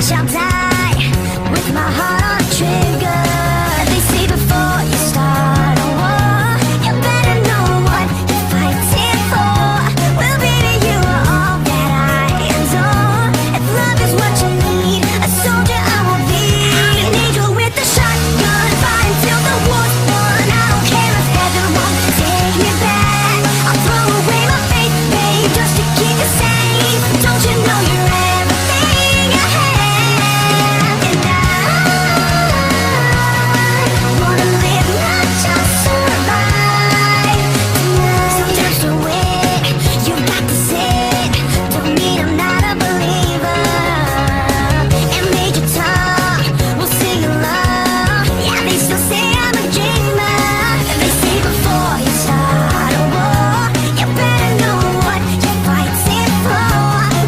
shall die with my heart on a trigger. They say before you start a war, you better know what you're fighting for. Well, baby, you are all that I adore. If love is what you need, a soldier I will be. I'm an angel with a shotgun, fighting till the war's won. I don't care if heaven won't take me back. I'll throw away my faith, babe, just to keep you safe. Don't you know you're everything I have? And I wanna live, not just survive tonight. So just wait, you got to sit. Don't mean I'm not a believer. And Major Tom will sing along. Yeah, they still say I'm a dreamer. They say before you start a war, you better know what you're fighting for.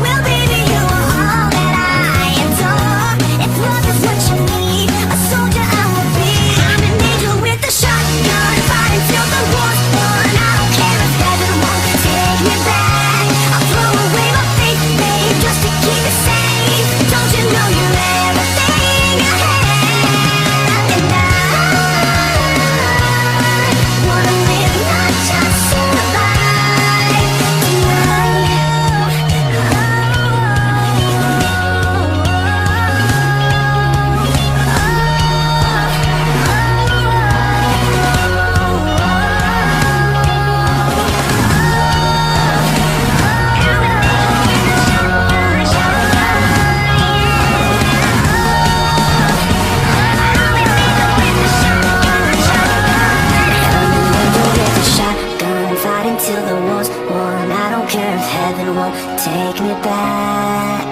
Well, baby, you are all that I adore. If love is what you need, a soldier I will be. I'm an angel with a shotgun, fighting till the war's won. I don't care if heaven won't take me back. I'll throw away my faith, babe, just to keep you safe. Don't you know you're everything I have? And I wanna live, not just survive fighting till the war's won. I don't care if heaven won't take me back.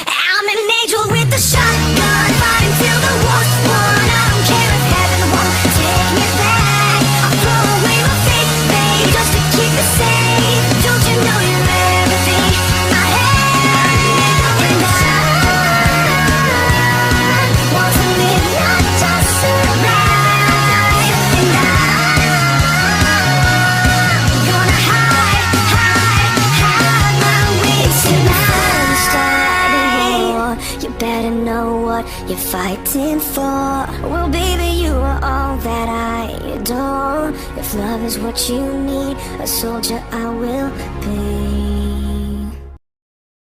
I'm an angel with a shotgun, fighting till the war's won. I don't care if heaven won't take me back. I'll throw away my faith, babe, just to keep you safe. Don't you know you're everything I have? And I want to live, not just survive. And gonna hide my wings tonight. Start a war, you better know what you're fighting for. Well, baby, you are all that I adore. If love is what you need, a soldier I will be.